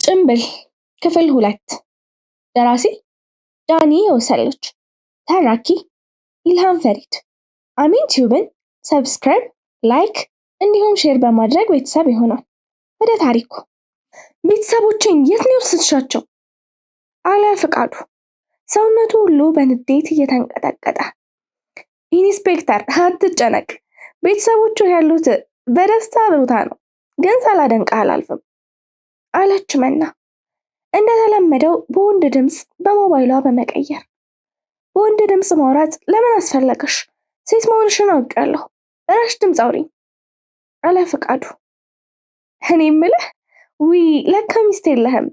ጭምብል ክፍል 2 ደራሲ ዳኒ የውሰለች ተራኪ ኢልሃም ፈሪድ አሚን ቲዩብን ሰብስክራይብ ላይክ እንዲሁም ሼር በማድረግ ቤተሰብ ይሆናል። ወደ ታሪኩ ቤተሰቦችን የት ነው የወሰድሻቸው አለ ፍቃዱ ሰውነቱ ሁሉ በንዴት እየተንቀጠቀጠ። ኢንስፔክተር አትጨነቅ፣ ቤተሰቦቹ ያሉት በደስታ ቦታ ነው፣ ግን ሳላደንቅህ አላልፍም አለች መና እንደተለመደው በወንድ ድምጽ በሞባይሏ በመቀየር። በወንድ ድምጽ ማውራት ለምን አስፈለገሽ? ሴት መሆንሽን አውቃለሁ፣ እረሽ ድምጽ አውሪኝ አለ ፍቃዱ። እኔ የምልህ ለካ ሚስት የለህም።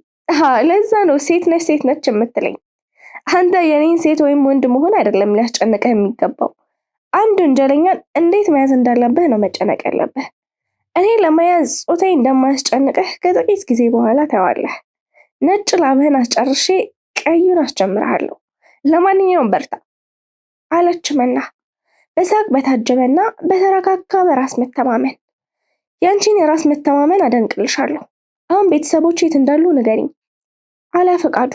ለዛ ነው ሴት ነች የምትለኝ። አንተ የኔን ሴት ወይም ወንድ መሆን አይደለም ሊያስጨንቅህ የሚገባው፣ አንድ ወንጀለኛን እንዴት መያዝ እንዳለብህ ነው መጨነቅ ያለብህ። እኔ ለመያዝ ጾታዬ እንደማያስጨንቅህ ከጥቂት ጊዜ በኋላ ታየዋለህ። ነጭ ላምህን አስጨርሼ ቀዩን አስጀምርሃለሁ። ለማንኛውም በርታ አለች መና በሳቅ በታጀበና በተረጋጋ በራስ መተማመን። ያንቺን የራስ መተማመን አደንቅልሻለሁ። አሁን ቤተሰቦች የት እንዳሉ ንገሪኝ አለ ፍቃዱ።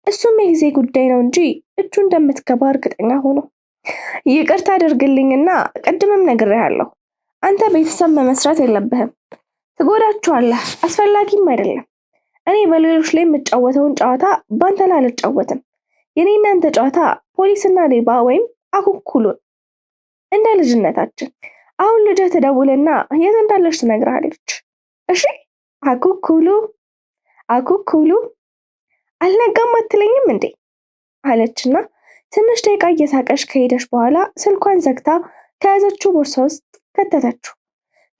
እሱም የጊዜ ጉዳይ ነው እንጂ እጁ እንደምትገባ እርግጠኛ ሆኖ። ይቅርታ አድርግልኝና ቅድምም ነግሬሃለሁ፣ አንተ ቤተሰብ መመስረት የለብህም፣ ትጎዳቸዋለህ፣ አስፈላጊም አይደለም። እኔ በሌሎች ላይ የምጫወተውን ጨዋታ ባንተ ላይ አልጫወትም። የኔና አንተ ጨዋታ ፖሊስና ሌባ ወይም አኩኩሉ እንደ ልጅነታችን። አሁን ልጅህ ትደውልና የት እንዳለች ትነግርሃለች። እሺ አኩኩሉ አልነጋም አትለኝም እንዴ አለችና ትንሽ ደቂቃ እየሳቀች ከሄደች በኋላ ስልኳን ዘግታ ከያዘችው ቦርሳ ውስጥ ከተተችው።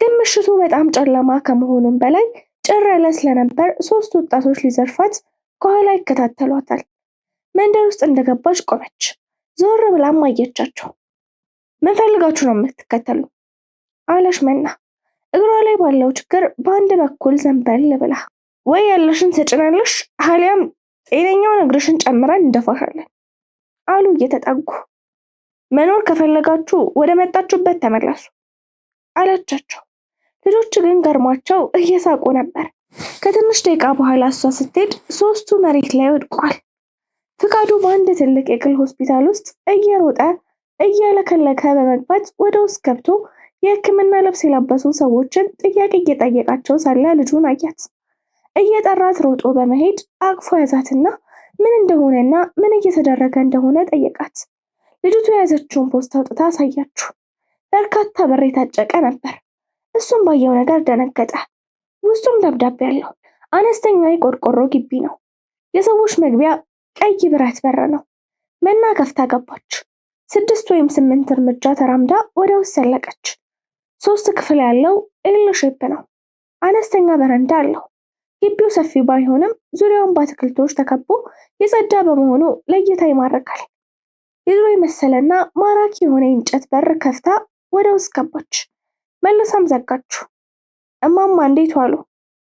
ግን ምሽቱ በጣም ጨለማ ከመሆኑም በላይ ጭር ያለ ስለነበር 3 ወጣቶች ሊዘርፋት ከኋላ ይከታተሏታል። መንደር ውስጥ እንደገባች ቆመች። ዞር ብላም አየቻቸው። ምን ፈልጋችሁ ነው የምትከተሉኝ አለች መና እግሯ ላይ ባለው ችግር በአንድ በኩል ዘንበል ብላ። ወይ ያለሽን ትጭናለሽ አሊያም ጤነኛውን እግርሽን ጨምረን እንደፋሻለን አሉ እየተጠጉ። መኖር ከፈለጋችሁ ወደ መጣችሁበት ተመለሱ አለቻቸው። ልጆች ግን ገርሟቸው እየሳቁ ነበር። ከትንሽ ደቂቃ በኋላ እሷ ስትሄድ 3ቱ መሬት ላይ ወድቋል። ፍቃዱ በአንድ ትልቅ የግል ሆስፒታል ውስጥ እየሮጠ እያለከለከ በመግባት ወደ ውስጥ ገብቶ የሕክምና ልብስ የለበሱ ሰዎችን ጥያቄ እየጠየቃቸው ሳለ ልጁን አያት። እየጠራት ሮጦ በመሄድ አቅፎ ያዛትና ምን እንደሆነና ምን እየተደረገ እንደሆነ ጠየቃት። ልጅቱ የያዘችውን ፖስታ አውጥታ አሳያችሁ። በርካታ ብር የታጨቀ ነበር። እሱም ባየው ነገር ደነገጠ። ውስጡም ደብዳቤ ያለው አነስተኛ የቆርቆሮ ግቢ ነው። የሰዎች መግቢያ ቀይ ብረት በር ነው። መና ከፍታ ገባች። 6 ወይም 8 እርምጃ ተራምዳ ወደ ውስጥ ሰለቀች። 3 ክፍል ያለው ኤል ሼፕ ነው። አነስተኛ በረንዳ አለው። ግቢው ሰፊ ባይሆንም ዙሪያውን በአትክልቶች ተከቦ የጸዳ በመሆኑ ለእይታ ይማርካል። የድሮ የመሰለና ማራኪ የሆነ የእንጨት በር ከፍታ ወደ ውስጥ ገባች። መልሳም ዘጋችሁ። እማማ እንዴት ዋሉ?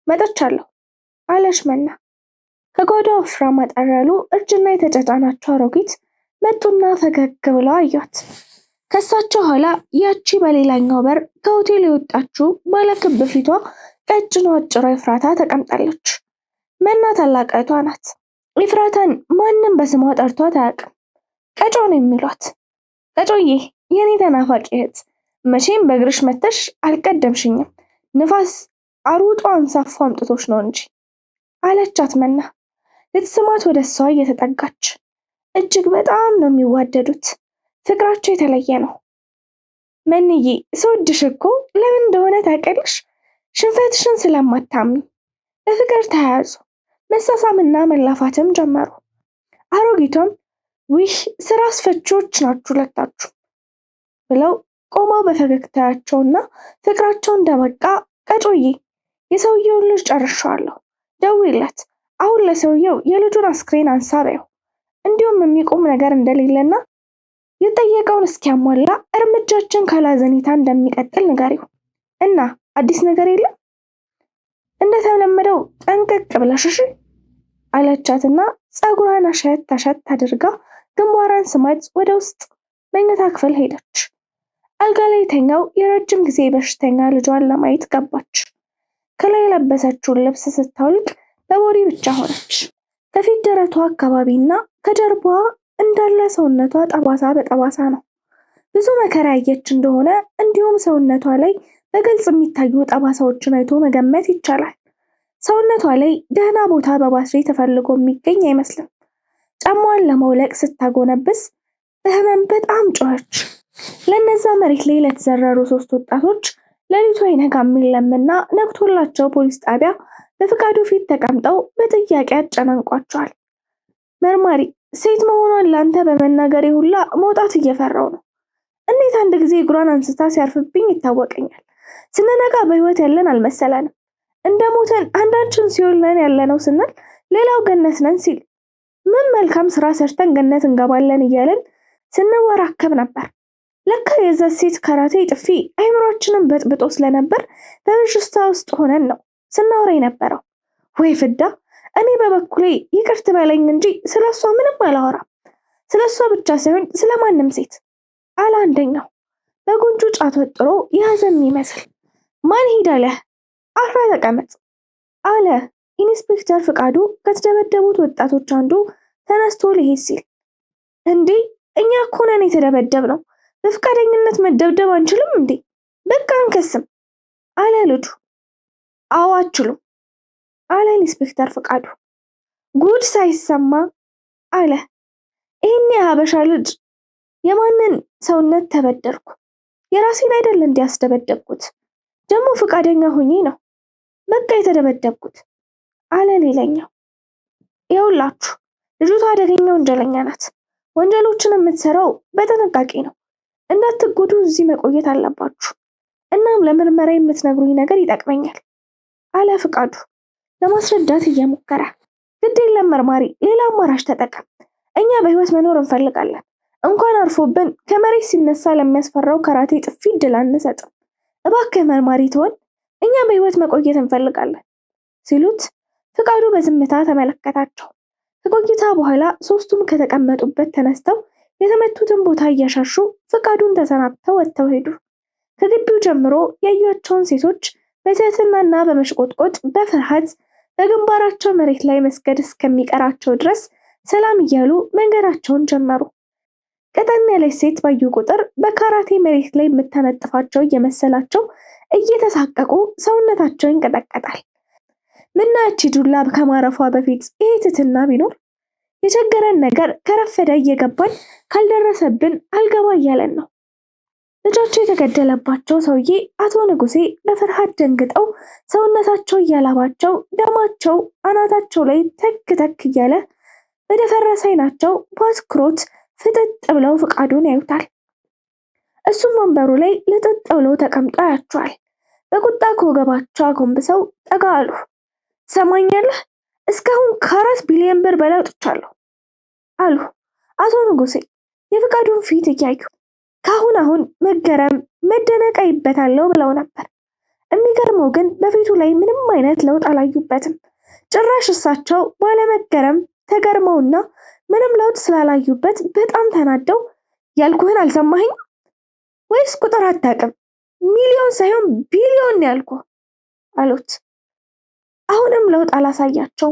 መጥቻለሁ አለች መና። ከጓዳው ወፍራም አጠር ያሉ እርጅና የተጫጫናቸው አሮጊት መጡና ፈገግ ብለው አዩት። ከሳቸው ኋላ ያቺ በሌላኛው በር ከሆቴል የወጣችው ባለክብ ፊቷ ቀጭኗ አጭሯ ኤፍራታ ተቀምጣለች። መና ታላቅ እህቷ ናት። ኤፍራታን ማንም በስሟ ጠርቷት አያውቅም። ቀጮ ነው የሚሏት። ቀጮዬ የኔ ተናፋቂ እህት፣ መቼም በእግርሽ መተሽ አልቀደምሽኝም፣ ንፋስ አሩጦ አንሳፎ አምጥቶሽ ነው እንጂ አለቻት መና ልትስማት ወደ እሷ እየተጠጋች። እጅግ በጣም ነው የሚዋደዱት። ፍቅራቸው የተለየ ነው። መንዬ ስወድሽ እኮ ለምን እንደሆነ ታውቂያለሽ? ሽንፈትሽን ስለማታምኝ። በፍቅር ተያያዙ። መሳሳምና መላፋትም ጀመሩ። አሮጊቷም ስራ አስፈቾች ናችሁ ሁለታችሁ ብለው ቆመው በፈገግታቸውና ፍቅራቸው እንደበቃ ቀጮዬ የሰውየውን ልጅ ጨርሻለሁ፣ ደውይለት፣ አሁን ለሰውየው የልጁን አስክሬን አንሳ በይው፣ እንዲሁም የሚቆም ነገር እንደሌለና የጠየቀውን እስኪያሟላ እርምጃችን ካላዘኔታ እንደሚቀጥል ንገሪው እና አዲስ ነገር የለም እንደተለመደው ጠንቀቅ ብለሽ እሺ አለቻትና ፀጉሯን አሸት አድርጋ ግንባሯን ስማት ወደ ውስጥ መኝታ ክፍል ሄደች። አልጋ ላይ ተኛው የረጅም ጊዜ በሽተኛ ልጇን ለማየት ገባች። ከላይ የለበሰችውን ልብስ ስታውልቅ በቦዲ ብቻ ሆነች። ከፊት ደረቷ አካባቢና ከጀርባዋ እንዳለ ሰውነቷ ጠባሳ በጠባሳ ነው። ብዙ መከራ ያየች እንደሆነ እንዲሁም ሰውነቷ ላይ በግልጽ የሚታዩ ጠባሳዎችን አይቶ መገመት ይቻላል። ሰውነቷ ላይ ደህና ቦታ በባትሪ ተፈልጎ የሚገኝ አይመስልም። ጫማዋን ለማውለቅ ስታጎነብስ በህመም በጣም ጮኸች። ለነዛ መሬት ላይ ለተዘረሩ 3 ወጣቶች ሌሊቱ አይነጋም የለምና ነግቶላቸው ፖሊስ ጣቢያ በፍቃዱ ፊት ተቀምጠው በጥያቄ አጨናንቋቸዋል። መርማሪ ሴት መሆኗን ለአንተ በመናገሬ ሁላ መውጣት እየፈራው ነው። እንዴት አንድ ጊዜ እግሯን አንስታ ሲያርፍብኝ ይታወቀኛል። ስንነቃ በህይወት ያለን አልመሰለንም። እንደ ሞተን አንዳችን ሲኦል ነን ያለነው ስንል ሌላው ገነት ነን ሲል ምን መልካም ስራ ሰርተን ገነት እንገባለን እያለን ስንወራከብ ነበር። ለካ የዛ ሴት ካራቴ ጥፊ አይምሯችንን በጥብጦ ስለነበር በብሽስታ ውስጥ ሆነን ነው ስናወራ የነበረው። ወይ ፍዳ! እኔ በበኩሌ ይቅርት በለኝ እንጂ ስለሷ ምንም አላወራም። ስለሷ ብቻ ሳይሆን ስለማንም ሴት አለ አንደኛው በጉንጩ ጫት ወጥሮ ያዘም ይመስል። ማን ሂድ አለ? አርፈ ተቀመጥ አለ ኢንስፔክተር ፍቃዱ ከተደበደቡት ወጣቶች አንዱ ተነስቶ ሊሄድ ሲል። እንዴ እኛ እኮ ነን የተደበደብነው፣ በፍቃደኝነት መደብደብ አንችልም እንዴ? በቃ አንከስም አለ ልጁ። አዎ አትችሉም አለ ኢንስፔክተር ፍቃዱ። ጉድ ሳይሰማ አለ ይህን የሀበሻ ልጅ የማንን ሰውነት ተበደርኩ? የራሴን አይደል እንዲያስደበደብኩት? ደግሞ ፍቃደኛ ሆኜ ነው በቃ የተደበደብኩት አለ ሌላኛው። ይኸውላችሁ ልጅቷ አደገኛ ወንጀለኛ ናት። ወንጀሎችን የምትሰራው በጥንቃቄ ነው። እንዳትጎዱ እዚህ መቆየት አለባችሁ። እናም ለምርመራ የምትነግሩኝ ነገር ይጠቅመኛል አለ ፍቃዱ ለማስረዳት እየሞከረ። ግድ የለም መርማሪ፣ ሌላ አማራጭ ተጠቀም። እኛ በህይወት መኖር እንፈልጋለን። እንኳን አርፎብን ከመሬት ሲነሳ ለሚያስፈራው ካራቴ ጥፊ ድል አንሰጥም። እባክህ መርማሪ ትሆን፣ እኛ በህይወት መቆየት እንፈልጋለን ሲሉት ፍቃዱ በዝምታ ተመለከታቸው። ከቆይታ በኋላ 3ቱም ከተቀመጡበት ተነስተው የተመቱትን ቦታ እያሻሹ ፍቃዱን ተሰናብተው ወጥተው ሄዱ። ከግቢው ጀምሮ ያዩአቸውን ሴቶች በትህትናና በመሽቆጥቆጥ በፍርሃት በግንባራቸው መሬት ላይ መስገድ እስከሚቀራቸው ድረስ ሰላም እያሉ መንገዳቸውን ጀመሩ። ቀጠን ያለች ሴት ባዩ ቁጥር በካራቴ መሬት ላይ የምታነጥፋቸው እየመሰላቸው እየተሳቀቁ ሰውነታቸው ይንቀጠቀጣል። ምናቺ ዱላ ከማረፏ በፊት ይሄ ትህትና ቢኖር። የቸገረን ነገር ከረፈደ እየገባን ካልደረሰብን አልገባ እያለን ነው። ልጃቸው የተገደለባቸው ሰውዬ አቶ ንጉሴ በፍርሃት ደንግጠው ሰውነታቸው እያላባቸው ደማቸው አናታቸው ላይ ተክ ተክ እያለ በደፈረሰ ዓይናቸው በአትኩሮት ፍጥጥ ብለው ፍቃዱን ያዩታል። እሱም ወንበሩ ላይ ልጥጥ ብለው ተቀምጦ ያያቸዋል። በቁጣ ከወገባቸው አጎንብሰው ጠጋ አሉ። ትሰማኛለህ? እስካሁን ከ4 ቢሊዮን ብር በላይ አውጥቻለሁ አሉ አቶ ንጉሴ የፍቃዱን ፊት እያዩ። አሁን መገረም መደነቅ አይበታለሁ ብለው ነበር። የሚገርመው ግን በፊቱ ላይ ምንም አይነት ለውጥ አላዩበትም። ጭራሽ እሳቸው ባለመገረም ተገርመውና ምንም ለውጥ ስላላዩበት በጣም ተናደው ያልኩህን አልሰማኸኝ ወይስ ቁጥር አታውቅም? ሚሊዮን ሳይሆን ቢሊዮን ያልኩህ አሉት። አሁንም ለውጥ አላሳያቸው።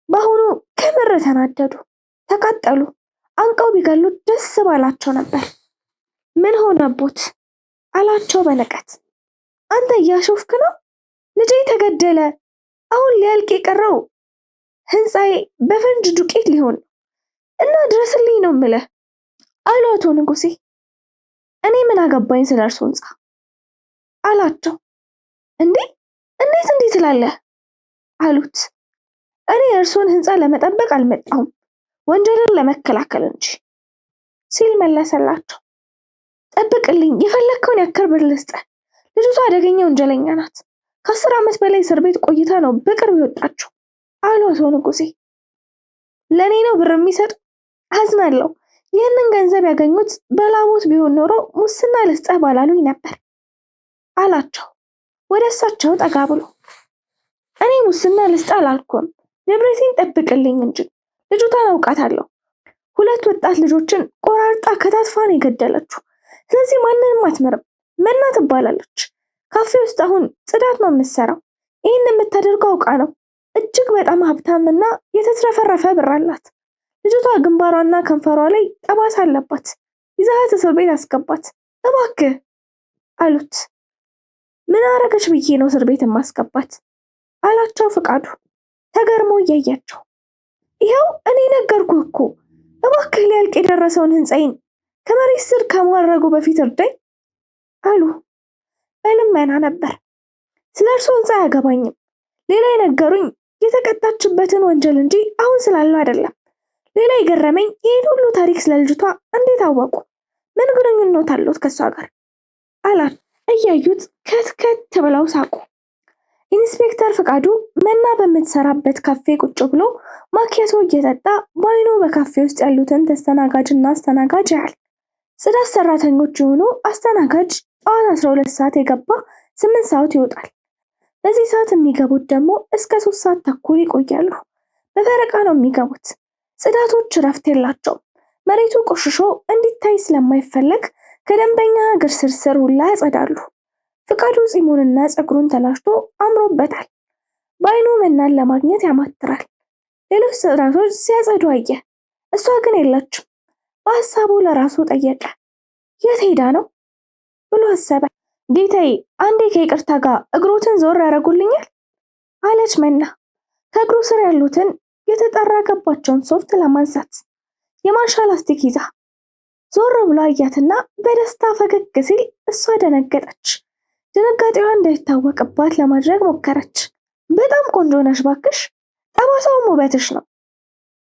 በአሁኑ ከምር ተናደዱ፣ ተቃጠሉ። አንቀው ቢገሉት ደስ ባላቸው ነበር። ምን ሆነቦት አላቸው በንቀት። አንተ እያሾፍክ ነው? ልጄ ተገደለ። አሁን ሊያልቅ የቀረው ህንፃዬ በፈንጅ ዱቄት ሊሆን እና ድረስልኝ ነው የምልህ አሉ አቶ ንጉሴ። እኔ ምን አገባኝ ስለ እርሶ ህንፃ አላቸው። እንዴት ትላለህ አሉት። እኔ የእርሶን ህንፃ ለመጠበቅ አልመጣሁም ወንጀልን ለመከላከል እንጂ ሲል መለሰላቸው። ጠብቅልኝ፣ የፈለግከውን ያክል ብር ልስጥህ። ልጅቷ አደገኛ ወንጀለኛ ናት። ከ10 ዓመት በላይ እስር ቤት ቆይታ ነው በቅርብ የወጣችው አሉ አቶ ንጉሴ። ለእኔ ነው ብር የሚሰጡ? አዝናለሁ። ይህንን ገንዘብ ያገኙት በላቦት ቢሆን ኖሮ ሙስና ልስጥህ ባላሉኝ ነበር አላቸው ወደ እሳቸው ጠጋ ብሎ። እኔ ሙስና ልስጥ አላልኩም፣ ንብረቴን ጠብቅልኝ እንጂ። ልጅቷን አውቃታለሁ። 2 ወጣት ልጆችን ቆራርጣ ከታትፋን የገደለችው። ስለዚህ ማንንም አትመርም። መና ትባላለች። ካፌ ውስጥ አሁን ጽዳት ነው የምትሰራው። ይህን የምታደርገው አውቃ ነው። እጅግ በጣም ሀብታምና የተትረፈረፈ ብር አላት። ልጅቷ ግንባሯና ከንፈሯ ላይ ጠባሳ አለባት። ይዘሃት እስር ቤት አስገባት እባክህ አሉት። ምን አረገች ብዬ ነው እስር ቤት ማስገባት አላቸው ፍቃዱ ተገርሞ እያያቸው። ይኸው እኔ ነገርኩህ እኮ እባክህ ሊያልቅ የደረሰውን ህንፃዬን ከመሬት ስር ከማድረጉ በፊት እርዳኝ አሉ። በልመና ነበር። ስለ እርሱ ህንፃ አያገባኝም። ሌላ የነገሩኝ የተቀጣችበትን ወንጀል እንጂ አሁን ስላለው አይደለም። ሌላ የገረመኝ ይህን ሁሉ ታሪክ ስለ ልጅቷ እንዴት አወቁ? ምን ግንኙነት አለዎት ከሷ ጋር አላት። እያዩት ከትከት ብለው ሳቁ። ኢንስፔክተር ፍቃዱ መና በምትሰራበት ካፌ ቁጭ ብሎ ማኪያቶ እየጠጣ በአይኑ በካፌ ውስጥ ያሉትን ተስተናጋጅና አስተናጋጅ ያያል። ጽዳት ሰራተኞች የሆኑ አስተናጋጅ ጠዋት 12 ሰዓት የገባ 8 ሰዓት ይወጣል። በዚህ ሰዓት የሚገቡት ደግሞ እስከ 3 ሰዓት ተኩል ይቆያሉ። በፈረቃ ነው የሚገቡት። ጽዳቶች እረፍት የላቸውም። መሬቱ ቆሽሾ እንዲታይ ስለማይፈለግ ከደንበኛ እግር ስር ሁላ ያጸዳሉ። ፍቃዱ ፂሙንና ፀጉሩን ተላጭቶ አምሮበታል። በአይኑ መናን ለማግኘት ያማትራል። ሌሎች ጽዳቶች ሲያጸዱ አየ። እሷ ግን የለችም። በሀሳቡ ለራሱ ጠየቀ። የት ሄዳ ነው ብሎ አሰበ። ጌታዬ አንዴ ከይቅርታ ጋር እግሮትን ዞር ያደርጉልኛል አለች መና ከእግሩ ስር ያሉትን የተጠራገባቸውን ሶፍት ለማንሳት የማንሻ ላስቲክ ይዛ። ዞር ብሎ አያትና በደስታ ፈገግ ሲል እሷ ደነገጠች። ድንጋጤዋ እንዳይታወቅባት ለማድረግ ሞከረች። በጣም ቆንጆ ነሽ ባክሽ፣ ጠባሳውም ውበትሽ ነው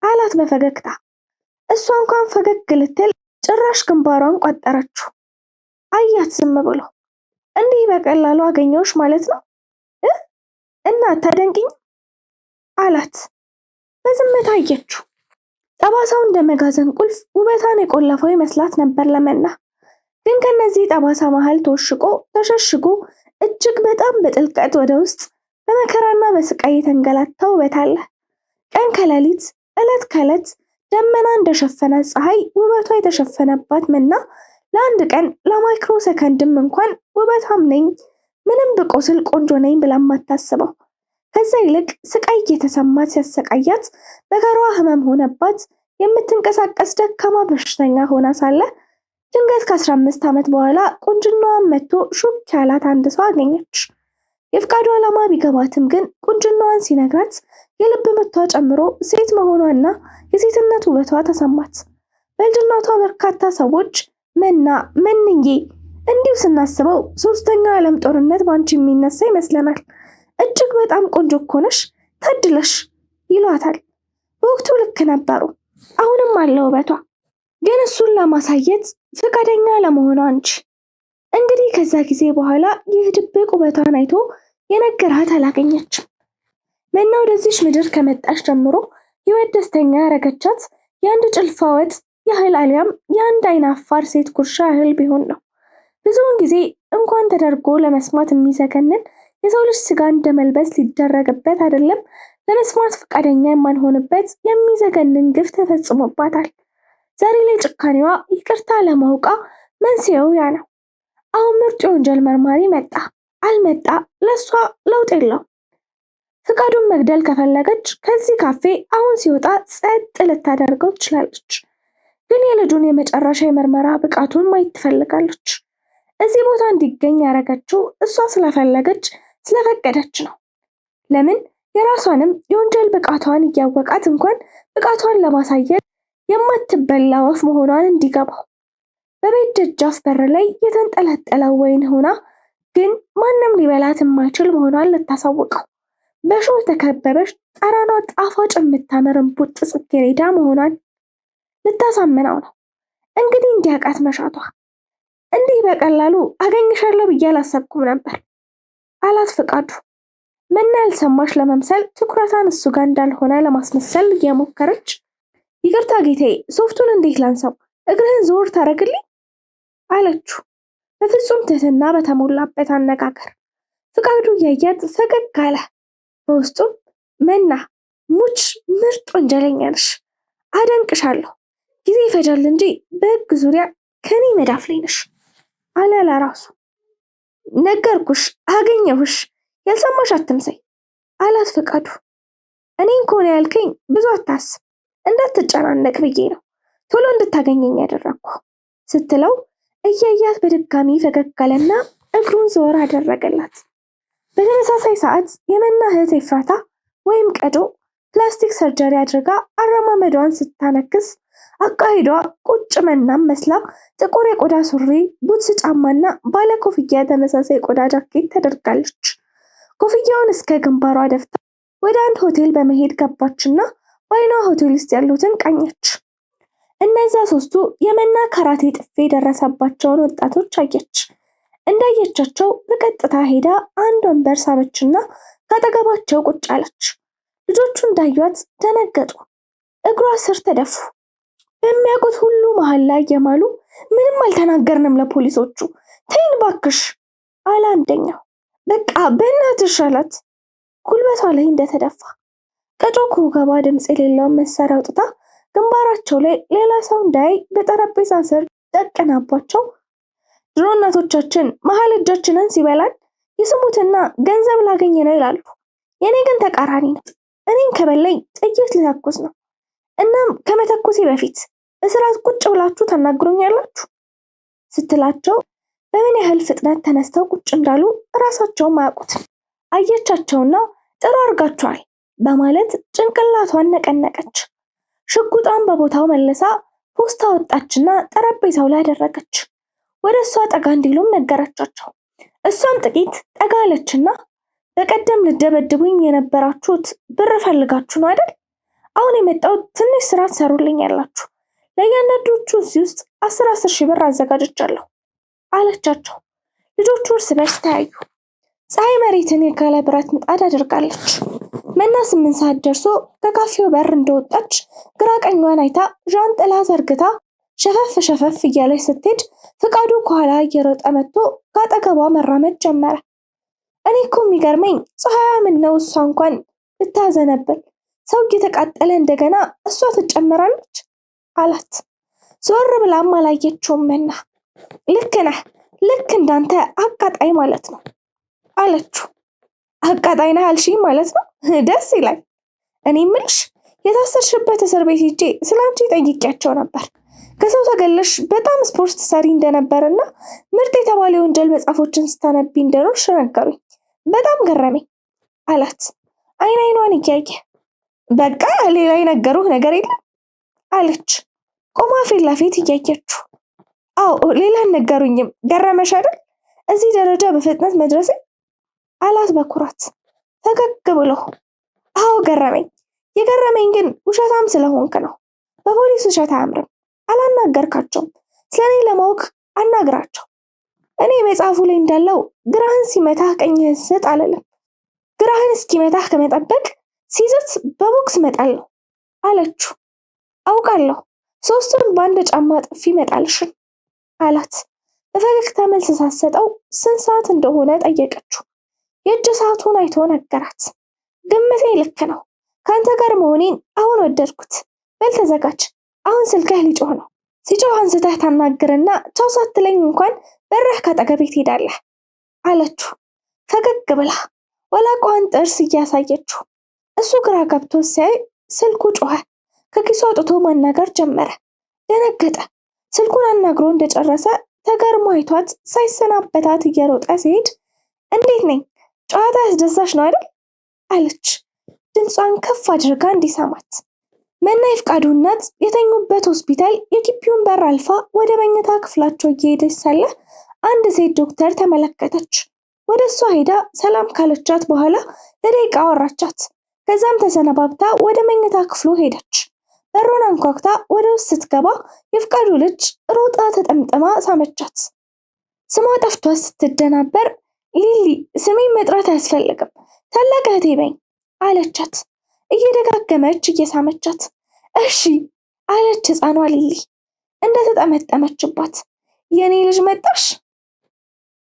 አላት በፈገግታ። እሷ እንኳን ፈገግ ልትል ጭራሽ ግንባሯን ቋጠረችው። አያት ዝም ብሎ። እንዲህ በቀላሉ አገኘውሽ ማለት ነው እና ታደንቅኝ አላት። በዝምታ አየችው። ጠባሳው እንደ መጋዘን ቁልፍ ውበቷን የቆለፈው ይመስላት ነበር ለመና። ግን ከነዚህ ጠባሳ መሃል ተወሽቆ ተሸሽጎ እጅግ በጣም በጥልቀት ወደ ውስጥ በመከራና በስቃይ የተንገላታ ውበት አለ። ቀን ከሌሊት ዕለት ከዕለት ደመና እንደሸፈነ ፀሐይ ውበቷ የተሸፈነባት መና ለአንድ ቀን ለማይክሮ ሰከንድም እንኳን ውበታም ነኝ ምንም ብቆስል ቆንጆ ነኝ ብላ ማታስበው። ከዛ ይልቅ ስቃይ እየተሰማት ሲያሰቃያት በከሯ ህመም ሆነባት። የምትንቀሳቀስ ደካማ በሽተኛ ሆና ሳለ ድንገት ከ15 ዓመት በኋላ ቁንጅናዋን መጥቶ ሹክ ያላት አንድ ሰው አገኘች። የፍቃዱ ዓላማ ቢገባትም ግን ቁንጅናዋን ሲነግራት የልብ ምቷ ጨምሮ ሴት መሆኗና የሴትነት ውበቷ ተሰማት። በልጅነቷ በርካታ ሰዎች መና መንዬ እንዲሁ ስናስበው ሶስተኛው የዓለም ጦርነት ባንቺ የሚነሳ ይመስለናል፣ እጅግ በጣም ቆንጆ እኮ ነሽ፣ ታድለሽ ይሏታል። በወቅቱ ልክ ነበሩ። አሁንም አለ ውበቷ፣ ግን እሱን ለማሳየት ፈቃደኛ ለመሆኗ እንጂ። እንግዲህ ከዛ ጊዜ በኋላ ይህ ድብቅ ውበቷን አይቶ የነገራት አላገኘችም። መና ወደዚች ምድር ከመጣች ጀምሮ ህይወት ደስተኛ ያረገቻት የአንድ ጭልፋ ወጥ ያህል አሊያም የአንድ አይን አፋር ሴት ጉርሻ ያህል ቢሆን ነው። ብዙውን ጊዜ እንኳን ተደርጎ ለመስማት የሚዘገንን የሰው ልጅ ስጋ እንደመልበስ ሊደረግበት አይደለም ለመስማት ፈቃደኛ የማንሆንበት የሚዘገንን ግፍ ተፈጽሞባታል። ዛሬ ላይ ጭካኔዋ ይቅርታ ለማውቃ መንስኤው ያ ነው። አሁን ምርጥ የወንጀል መርማሪ መጣ አልመጣ ለሷ ለውጥ የለው። ፍቃዱን መግደል ከፈለገች ከዚህ ካፌ አሁን ሲወጣ ጸጥ ልታደርገው ትችላለች። ግን የልጁን የመጨረሻ የምርመራ ብቃቱን ማየት ትፈልጋለች። እዚህ ቦታ እንዲገኝ ያደረገችው እሷ ስለፈለገች ስለፈቀደች ነው። ለምን የራሷንም የወንጀል ብቃቷን እያወቃት እንኳን ብቃቷን ለማሳየት የማትበላ ወፍ መሆኗን እንዲገባው። በቤት ደጃፍ በር ላይ የተንጠለጠለው ወይን ሆና ግን ማንም ሊበላት የማይችል መሆኗን ልታሳውቀው። በሾህ ተከበበች ጠረኗ ጣፋጭ የምታምር እምቡጥ ጽጌረዳ መሆኗን ልታሳምነው ነው። እንግዲህ እንዲያውቃት መሻቷ። እንዲህ በቀላሉ አገኝሻለሁ ብዬ አላሰብኩም ነበር አላት ፍቃዱ። መና ያልሰማሽ ለመምሰል ትኩረቷን እሱ ጋር እንዳልሆነ ለማስመሰል እየሞከረች ይቅርታ ጌታዬ፣ ሶፍቱን እንዴት ላንሳው? እግርህን ዞር ታረግልኝ አለችው በፍጹም ትህትና በተሞላበት አነጋገር። ፍቃዱ እያያት ፈገግ አለ። በውስጡም መና ሙች ምርጥ ወንጀለኛ ነሽ፣ አደንቅሻለሁ፣ ጊዜ ይፈጃል እንጂ በህግ ዙሪያ ከኔ መዳፍ ላይ ነሽ አለ ለራሱ። ነገርኩሽ፣ አገኘሁሽ፣ ያልሰማሽ አትምሰይ አላት ፍቃዱ። እኔን ከሆነ ያልከኝ ብዙ አታስብ፣ እንዳትጨናነቅ ብዬ ነው ቶሎ እንድታገኘኝ ያደረግኩ ስትለው እያያት በድጋሚ ፈገግ አለና እግሩን ዞር አደረገላት። በተመሳሳይ ሰዓት የመና እህት ኤፍራታ ወይም ቀዶ ፕላስቲክ ሰርጀሪ አድርጋ አረማመዷን ስታነክስ አካሂዷ ቁጭ መናም መስላ ጥቁር የቆዳ ሱሪ፣ ቡትስ ጫማና ባለ ኮፍያ ተመሳሳይ ቆዳ ጃኬት ተደርጋለች። ኮፍያውን እስከ ግንባሯ ደፍታ ወደ አንድ ሆቴል በመሄድ ገባችና በአይኗ ሆቴል ውስጥ ያሉትን ቃኘች። እነዛ ሶስቱ የመና ካራቴ ጥፊ የደረሰባቸውን ወጣቶች አየች። እንዳየቻቸው በቀጥታ ሄዳ አንድ ወንበር ሳበችና ካጠገባቸው ቁጭ አለች። ልጆቹ እንዳዩት ደነገጡ፣ እግሯ ስር ተደፉ። በሚያውቁት ሁሉ መሃል ላይ የማሉ ምንም አልተናገርንም ለፖሊሶቹ፣ ተይን ባክሽ አለ አንደኛው። በቃ በእናትሽ አላት ጉልበቷ ላይ እንደተደፋ። ቀጮ ከወገቧ ድምፅ የሌለውን መሳሪያ አውጥታ ግንባራቸው ላይ ሌላ ሰው እንዳይ በጠረጴዛ ስር ደቅናባቸው። ድሮ እናቶቻችን መሀል እጃችንን ሲበላን ይስሙትና ገንዘብ ላገኝ ነው ይላሉ። የኔ ግን ተቃራኒ ነው። እኔን ከበላይ ጥይት ልተኩስ ነው። እናም ከመተኩሴ በፊት እስራት ቁጭ ብላችሁ ታናግሩኛላችሁ ስትላቸው በምን ያህል ፍጥነት ተነስተው ቁጭ እንዳሉ ራሳቸውም አያውቁትም። አየቻቸውና ጥሩ አድርጋችኋል በማለት ጭንቅላቷን ነቀነቀች። ሽጉጧን በቦታው መልሳ ፖስታ ወጣችና ጠረጴዛው ላይ አደረገች። ወደ እሷ ጠጋ እንዲሉም ነገረቻቸው። እሷም ጥቂት ጠጋ አለችና በቀደም ልደበድቡኝ የነበራችሁት ብር ፈልጋችሁ ነው አይደል? አሁን የመጣው ትንሽ ስራ ትሰሩልኝ ያላችሁ፣ ለእያንዳንዶቹ እዚህ ውስጥ 10 ሺህ ብር አዘጋጅቻለሁ አለቻቸው። ልጆቹ እርስ በርስ ተያዩ። ፀሐይ መሬትን የካለ ብረት ምጣድ አድርጋለች። መና 8 ሰዓት ደርሶ ከካፌው በር እንደወጣች ግራ ቀኟን አይታ ዣንጥላ ዘርግታ ሸፈፍ እያለች ስትሄድ ፍቃዱ ከኋላ እየሮጠ መጥቶ ከአጠገቧ መራመድ ጀመረ። እኔ እኮ የሚገርመኝ ፀሐያ ምነው እሷ እንኳን ብታዘነብል ሰው እየተቃጠለ እንደገና እሷ ትጨምራለች አላት። ዞር ብላም አላየችውም። መና ልክ ነህ፣ ልክ እንዳንተ አቃጣይ ማለት ነው አለችው። አቃጣይ ነህ አልሽኝ ማለት ነው? ደስ ይላል። እኔ ምልሽ የታሰርሽበት እስር ቤት ሄጄ ስላንቺ ጠይቄያቸው ነበር። ከሰው ተገለሽ በጣም ስፖርት ሰሪ እንደነበርና ምርጥ የተባለ የወንጀል መጽሐፎችን ስታነቢ እንደኖርሽ ነገሩኝ። በጣም ገረመኝ አላት አይኗን እያየ። በቃ ሌላ የነገሩህ ነገር የለም አለች ቆማ ፊት ለፊት እያየችው። አዎ ሌላ ነገሩኝም። ገረመሽ አይደል እዚህ ደረጃ በፍጥነት መድረሴ አላት በኩራት ፈገግ ብሎ። አዎ ገረመኝ። የገረመኝ ግን ውሸታም ስለሆንክ ነው። በፖሊስ ውሸት አያምርም። አላናገርካቸውም። ስለኔ ለማወቅ አናግራቸው። እኔ መጽሐፉ ላይ እንዳለው ግራህን ሲመታህ ቀኝህን ስጥ አልልም። ግራህን እስኪመታህ ከመጠበቅ ሲዝት በቦክስ መጣለሁ አለችው። አውቃለሁ ሶስቱን በአንድ ጫማ ጥፊ መጣልሽን አላት። በፈገግታ መልስ ሳትሰጠው ስንት ሰዓት እንደሆነ ጠየቀችው። የእጅ ሰዓቱን አይቶ ነገራት። ግምቴ ልክ ነው። ከአንተ ጋር መሆኔን አሁን ወደድኩት። በል ተዘጋጅ። አሁን ስልክህ ሊጮህ ነው። ሲጮህ አንስተህ ታናግርና ቻው ሳትለኝ እንኳን በረህ ካጠገቤ ትሄዳለህ አለችው ፈገግ ብላ ወላቋን ጥርስ እያሳየችው። እሱ ግራ ገብቶ ሲያይ ስልኩ ጮኸ። ከኪሱ አውጥቶ ማናገር ጀመረ። ደነገጠ። ስልኩን አናግሮ እንደጨረሰ ተገርሞ አይቷት ሳይሰናበታት እየሮጠ ሲሄድ እንዴት ነኝ? ጨዋታ ያስደሳች ነው አይደል? አለች ድምጿን ከፍ አድርጋ እንዲሰማት። መና የፍቃዱ እናት የተኙበት ሆስፒታል የግቢውን በር አልፋ ወደ መኝታ ክፍላቸው እየሄደች ሳለ አንድ ሴት ዶክተር ተመለከተች። ወደ እሷ ሄዳ ሰላም ካለቻት በኋላ ለደቂቃ አወራቻት። ከዛም ተሰነባብታ ወደ መኝታ ክፍሉ ሄደች። በሩን አንኳኩታ ወደ ውስጥ ስትገባ የፍቃዱ ልጅ ሮጣ ተጠምጥማ ሳመቻት። ስሟ ጠፍቷት ስትደናበር ሊሊ ስሜን መጥራት አያስፈልግም ታላቅ እህቴ በኝ አለቻት እየደጋገመች እየሳመቻት። እሺ አለች ህፃኗ ሊሊ እንደተጠመጠመችባት። የኔ ልጅ መጣሽ?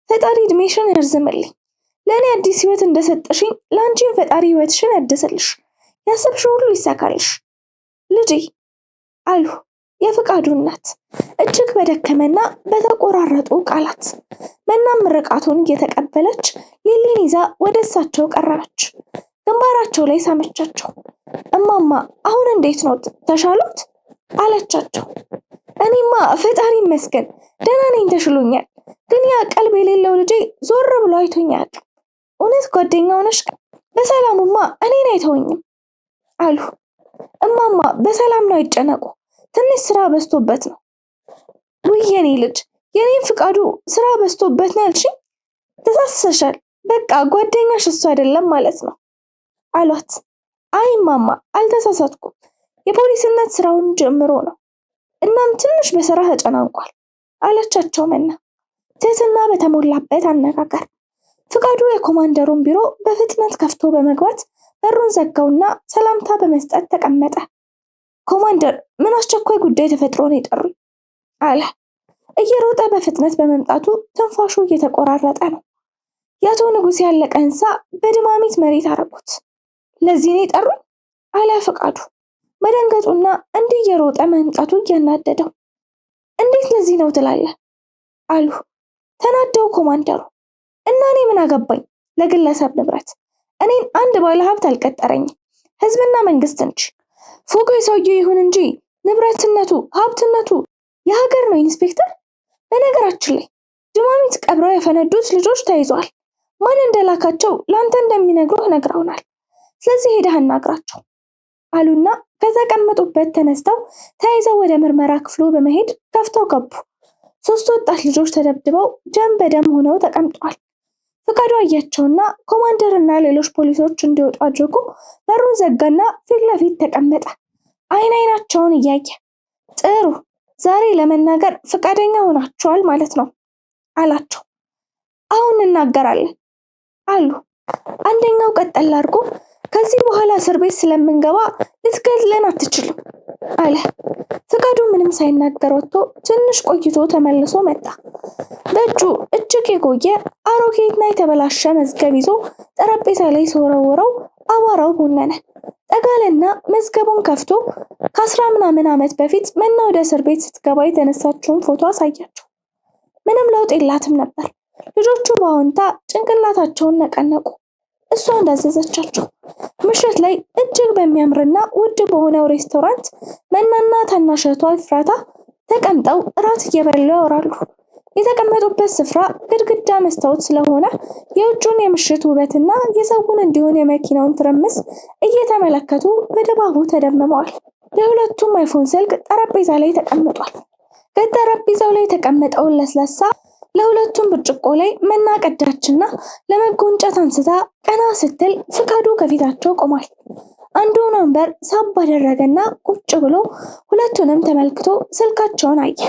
ፈጣሪ እድሜሽን ያርዝምልኝ። ለእኔ አዲስ ህይወት እንደሰጠሽኝ ለአንቺን ፈጣሪ ህይወትሽን ያድስልሽ። ያሰብሽው ሁሉ ይሳካልሽ ልጄ አሉ የፍቃዱ እናት እጅግ በደከመና በተቆራረጡ ቃላት። መናም ምርቃቱን እየተቀበለች ሊሊን ይዛ ወደ እሳቸው ቀረበች። ግንባራቸው ላይ ሳመቻቸው። እማማ አሁን እንዴት ነው ተሻሎት አለቻቸው። እኔማ ፈጣሪ ይመስገን ደህና ነኝ ተሽሎኛል። ግን ያ ቀልብ የሌለው ልጄ ዞር ብሎ አይቶኝ አያውቅም። እውነት ጓደኛው ነሽ? በሰላሙማ እኔን አይተውኝም አሉ። እማማ በሰላም ነው አይጨነቁ፣ ትንሽ ስራ በዝቶበት ነው። ውይ የኔ ልጅ የኔም ፍቃዱ ስራ በዝቶበት ነው ያልሽኝ? ተሳስሰሻል። በቃ ጓደኛሽ እሱ አይደለም ማለት ነው አሏት። አይ እማማ አልተሳሳትኩም፣ የፖሊስነት ስራውን ጀምሮ ነው። እናም ትንሽ በስራ ተጨናንቋል አለቻቸው መና ትህትና በተሞላበት አነጋገር። ፍቃዱ የኮማንደሩን ቢሮ በፍጥነት ከፍቶ በመግባት በሩን ዘጋውና ሰላምታ በመስጠት ተቀመጠ። ኮማንደር ምን አስቸኳይ ጉዳይ ተፈጥሮ ነው የጠሩኝ? አለ። እየሮጠ በፍጥነት በመምጣቱ ትንፋሹ እየተቆራረጠ ነው። የአቶ ንጉሴ ያለቀ ህንፃ በድማሚት መሬት አረጉት። ለዚህ ነው የጠሩኝ? አለ ፍቃዱ መደንገጡና እንዲህ እየሮጠ መምጣቱ እያናደደው። እንዴት ለዚህ ነው ትላለህ? አሉ ተናደው ኮማንደሩ። እና እኔ ምን አገባኝ ለግለሰብ ንብረት? እኔን አንድ ባለ ሀብት አልቀጠረኝም፣ ህዝብና መንግስት እንጂ። ፎቁ የሰውየው ይሁን እንጂ ንብረትነቱ ሀብትነቱ የሀገር ነው ኢንስፔክተር። በነገራችን ላይ ድማሚት ቀብረው የፈነዱት ልጆች ተይዘዋል። ማን እንደላካቸው ላንተ እንደሚነግሩህ ነግረውናል። ስለዚህ ሄደህ አናግራቸው አሉና ከተቀመጡበት ተነስተው ተያይዘው ወደ ምርመራ ክፍሉ በመሄድ ከፍተው ገቡ። 3 ወጣት ልጆች ተደብድበው ደም በደም ሆነው ተቀምጠዋል። ፍቃዱ አያቸውና ኮማንደርና ሌሎች ፖሊሶች እንዲወጡ አድርጎ በሩን ዘጋና ፊት ለፊት ተቀመጠ። አይናቸውን እያየ ጥሩ ዛሬ ለመናገር ፍቃደኛ ሆናችኋል ማለት ነው አላቸው። አሁን እናገራለን አሉ። አንደኛው ቀጠል አድርጎ ከዚህ በኋላ እስር ቤት ስለምንገባ ልትገድለን አትችልም አለ። ፍቃዱ ምንም ሳይናገር ወጥቶ ትንሽ ቆይቶ ተመልሶ መጣ። በእጁ እጅግ የቆየ አሮጌና የተበላሸ መዝገብ ይዞ ጠረጴዛ ላይ ሲወረውረው አቧራው ቦነነ። ጠጋለና መዝገቡን ከፍቶ ከ10 ምናምን ዓመት በፊት መና ወደ እስር ቤት ስትገባ የተነሳችውን ፎቶ አሳያቸው። ምንም ለውጥ የላትም ነበር። ልጆቹ በአዎንታ ጭንቅላታቸውን ነቀነቁ። እሷ እንዳዘዘቻቸው ምሽት ላይ እጅግ በሚያምርና ውድ በሆነው ሬስቶራንት መናና ታናሸቷ ኤፍራታ ተቀምጠው እራት እየበሉ ያወራሉ። የተቀመጡበት ስፍራ ግድግዳ መስታወት ስለሆነ የውጩን የምሽት ውበትና የሰውን እንዲሆን የመኪናውን ትርምስ እየተመለከቱ በድባቡ ተደምመዋል። የሁለቱም አይፎን ስልክ ጠረጴዛ ላይ ተቀምጧል። ከጠረጴዛው ላይ የተቀመጠውን ለስላሳ ለሁለቱም ብርጭቆ ላይ መና ቀዳችና ለመጎንጨት አንስታ ቀና ስትል ፍቃዱ ከፊታቸው ቆሟል። አንዱን ወንበር ሳብ አደረገና ቁጭ ብሎ ሁለቱንም ተመልክቶ ስልካቸውን አየ።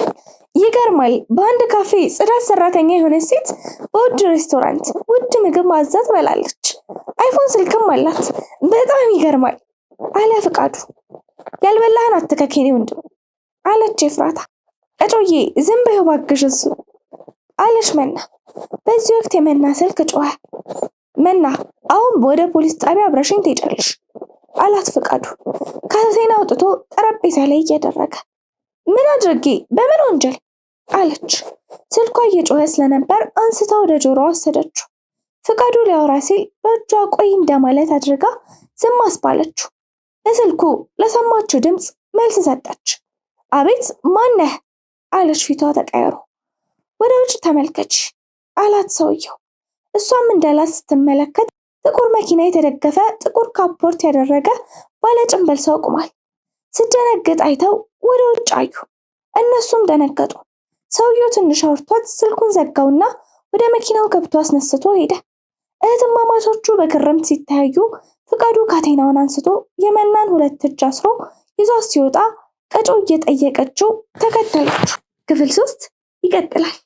ይገርማል። በአንድ ካፌ ጽዳት ሰራተኛ የሆነች ሴት በውድ ሬስቶራንት ውድ ምግብ ማዛ ትበላለች። አይፎን ስልክም አላት። በጣም ይገርማል አለ ፍቃዱ። ያልበላህን አትከኬኔ ወንድም አለች ኤፍራታ። እጮዬ ዝም በይው እባክሽ እሱ አለች መና። በዚህ ወቅት የመና ስልክ ጮኸ። መና አሁን ወደ ፖሊስ ጣቢያ አብረሽኝ ትሄጃለሽ አላት ፍቃዱ ካሴና አውጥቶ ጠረጴዛ ላይ እያደረገ። ምን አድርጌ በምን ወንጀል አለች። ስልኳ እየጮኸ ስለነበር አንስታ ወደ ጆሮዋ ወሰደችው። ፍቃዱ ሊያወራ ሲል በእጇ ቆይ እንደማለት አድርጋ ዝም አስባለችው። ለስልኩ ለሰማችው ድምፅ መልስ ሰጠች። አቤት ማነህ አለች ፊቷ ተቀይሮ። ወደ ውጭ ተመልከች አላት ሰውየው። እሷም እንዳላት ስትመለከት ጥቁር መኪና የተደገፈ ጥቁር ካፖርት ያደረገ ባለ ጭንብል ሰው ቆሟል። ስትደነግጥ አይተው ወደ ውጭ አዩ። እነሱም ደነገጡ። ሰውየው ትንሽ አውርቷት ስልኩን ዘጋውና ወደ መኪናው ገብቶ አስነስቶ ሄደ። እህትማማቾቹ በግርምት ሲተያዩ ፍቃዱ ካቴናውን አንስቶ የመናን 2 እጅ አስሮ ይዟት ሲወጣ ቀጮ እየጠየቀችው ተከተለችው። ክፍል 3 ይቀጥላል።